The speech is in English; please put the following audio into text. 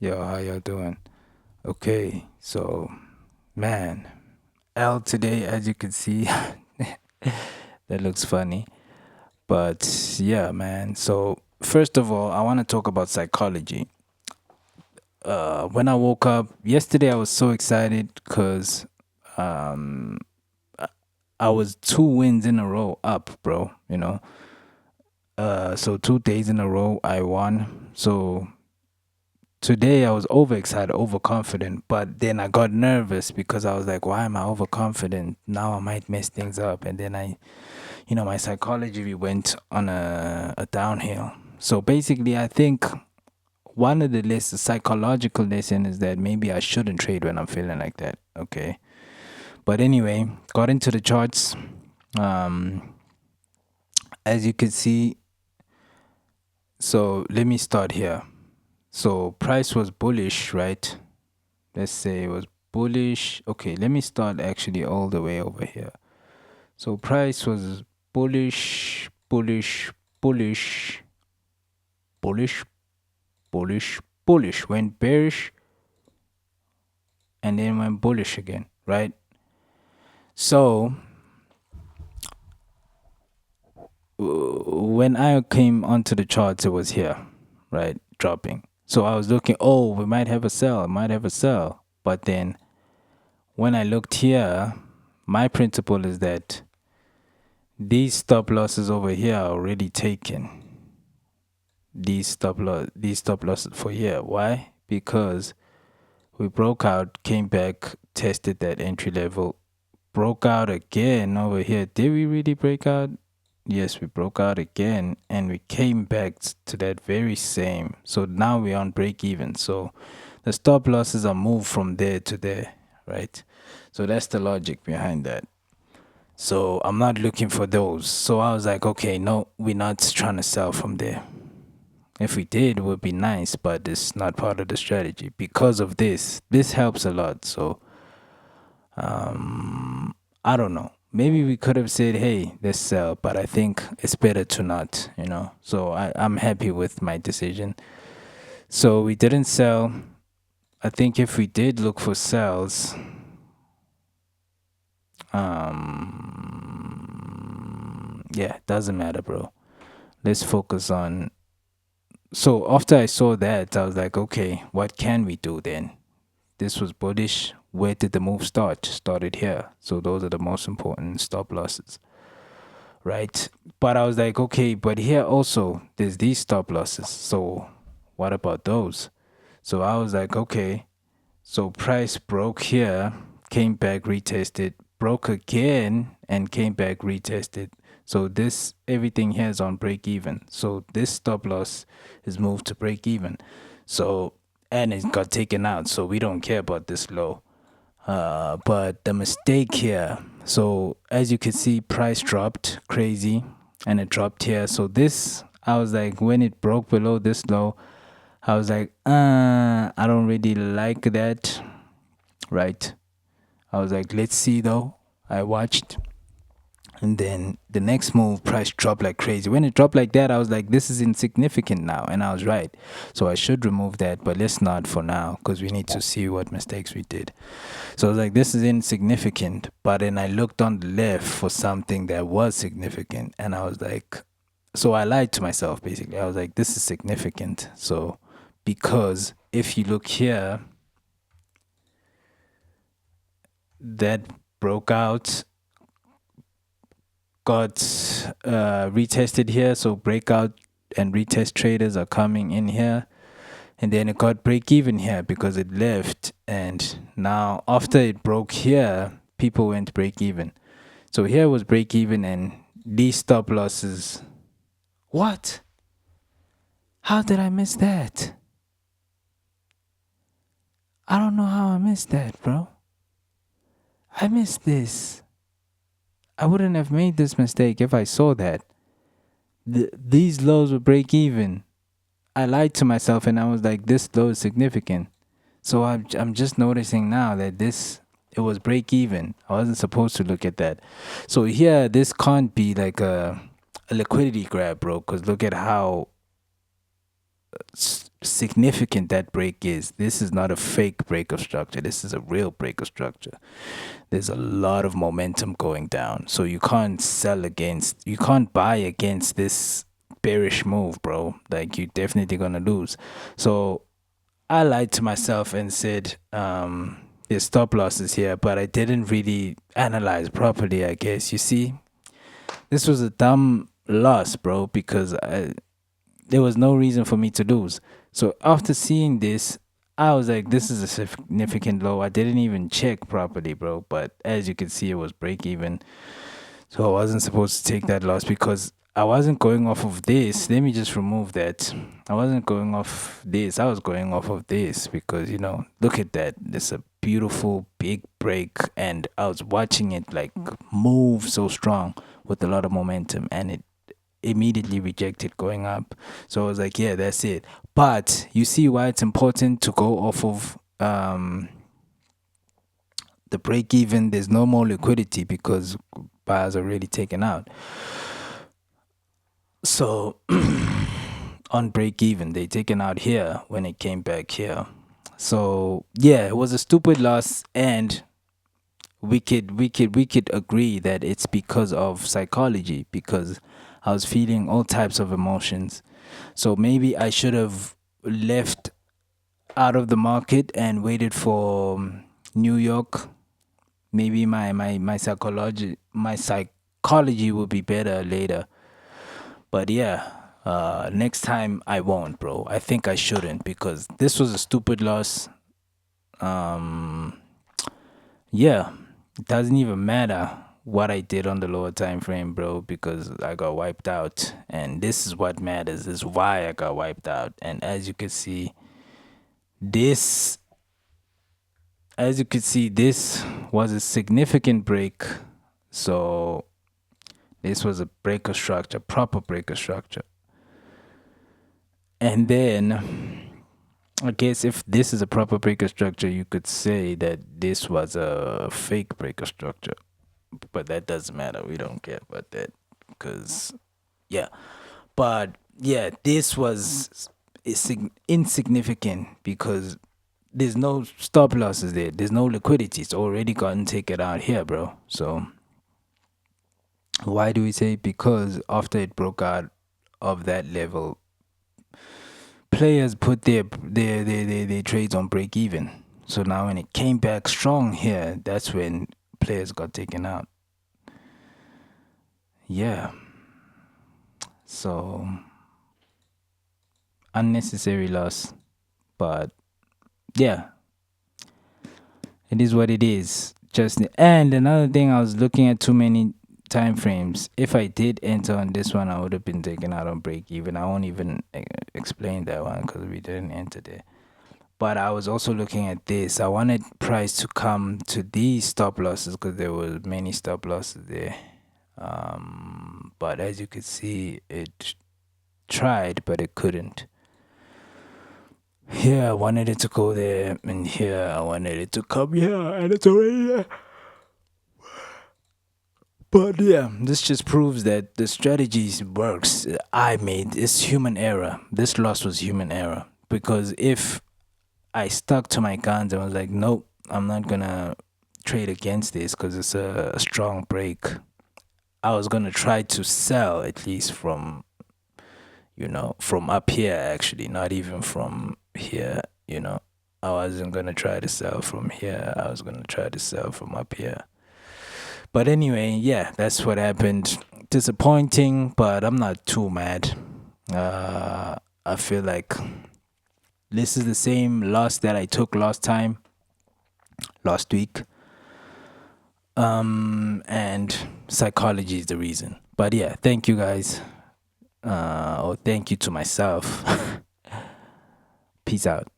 Yo, how y'all doing? Okay, so man, L today, as you can see, that looks funny. But yeah, man. So first of all, I want to talk about psychology. When I woke up yesterday, I was so excited because um, I I was 2 wins in a row up, bro. So 2 days in a row I won. So today I was overexcited, overconfident, but then I got nervous because I was like, why am I overconfident? Now I might mess things up. And then my psychology went on a downhill. So basically, I think one of the lessons, psychological lesson is that maybe I shouldn't trade when I'm feeling like that. Okay. But anyway, got into the charts. Um, as you can see, so let me start here. So price was bullish, right? Let's say it was bullish. Okay, let me start actually all the way over here. So price was bullish, bullish, bullish, bullish, bullish, bullish. Went bearish and then went bullish again, right? So when I came onto the charts, it was here, right? Dropping. So I was looking, oh, we might have a sell, might have a sell. But then when I looked here, my principle is that these stop losses over here are already taken. These stop losses for here. Why? Because we broke out, came back, tested that entry level, broke out again over here. Did we really break out? Yes, we broke out again and we came back to that very same. So now we're on break even. So the stop losses are moved from there to there, right? So that's the logic behind that. So I'm not looking for those. So I was like, okay, no, we're not trying to sell from there. If we did, it would be nice, but it's not part of the strategy. Because of this, this helps a lot. So I don't know. Maybe we could have said, hey, let's sell, but I think it's better to not. So I'm happy with my decision. So we didn't sell. I think if we did look for sells, yeah, doesn't matter, bro. Let's focus on. So after I saw that, I was like, okay, what can we do then? This was bullish. Where did the move start? Started here. So those are the most important stop losses, right? But I was like, okay, but here also there's these stop losses. So what about those? So I was like, okay. So price broke here, came back, retested, broke again, and came back, retested. So this everything here is on break even. So this stop loss is moved to break even. So and it got taken out. So we don't care about this low. But the mistake here. So as you can see, price dropped crazy, and it dropped here. So this, I was like, when it broke below this low, I was like, I don't really like that, right? I was like, let's see though. I watched, and then the next move, price dropped like crazy. When it dropped like that, I was like, this is insignificant now. And I was right. So I should remove that, but let's not for now because we need to see what mistakes we did. So I was like, this is insignificant. But then I looked on the left for something that was significant. And I was like, so I lied to myself basically. I was like, this is significant. So because if you look here, that broke out, got retested here. So breakout and retest traders are coming in here. And then it got break even here because it left. And now after it broke here, people went break even. So here was break even and these stop losses. What? How did I miss that? I don't know how I missed that, bro. I missed this. I wouldn't have made this mistake if I saw that. These lows would break even. I lied to myself and I was like, this low is significant. So I'm just noticing now that it was break even. I wasn't supposed to look at that. So here, this can't be like a liquidity grab, bro. Because look at how significant that break is. This is not a fake break of structure. This is a real break of structure. There's a lot of momentum going down. So you can't you can't buy against this bearish move, bro. Like, you're definitely gonna lose. So I lied to myself and said, there's stop losses here, but I didn't really analyze properly, I guess. You see, this was a dumb loss, bro, because there was no reason for me to lose. So after seeing this, I was like, this is a significant low. I didn't even check properly, bro. But as you can see, it was break even. So I wasn't supposed to take that loss because I wasn't going off of this. Let me just remove that. I wasn't going off this. I was going off of this because, look at that. It's a beautiful big break. And I was watching it like move so strong with a lot of momentum. And it immediately rejected going up. So I was like, yeah, that's it. But you see why it's important to go off of the break even. There's no more liquidity because buyers are already taken out. So on break even, they taken out here when it came back here. So yeah, it was a stupid loss, and we could agree that it's because of psychology, because I was feeling all types of emotions. So maybe I should have left out of the market and waited for New York. Maybe my psychology will be better later. But yeah, next time I won't, bro. I think I shouldn't because this was a stupid loss. Um, yeah, it doesn't even matter what I did on the lower time frame, bro, because I got wiped out, and this is what matters. This is why I got wiped out. And this, as you can see, this was a significant break. So this was a breaker structure, proper breaker structure. And then I guess if this is a proper breaker structure, you could say that this was a fake breaker structure. But that doesn't matter. We don't care about that because, yeah. But yeah, this was insignificant because there's no stop losses there. There's no liquidity. It's already gotten taken out here, bro. So why do we say? Because after it broke out of that level, players put their trades on break even. So now when it came back strong here, that's when players got taken out. Yeah. So unnecessary loss. But yeah, it is what it is. Just and another thing, I was looking at too many time frames. If I did enter on this one, I would have been taken out on break even. I won't even explain that one because we didn't enter there. But I was also looking at this. I wanted price to come to these stop losses because there were many stop losses there. But as you could see, it tried, but it couldn't. Here, I wanted it to go there, and here, I wanted it to come here, and it's already there. But yeah, this just proves that the strategies works I made is human error. This loss was human error because if I stuck to my guns and was like, nope, I'm not gonna trade against this because it's a strong break. I was gonna try to sell at least from from up here actually, not even from here. I wasn't gonna try to sell from here. I was gonna try to sell from up here. But anyway, yeah, that's what happened. Disappointing, but I'm not too mad. I feel like this is the same loss that I took last week. And psychology is the reason. But yeah, thank you guys. Or thank you to myself. Peace out.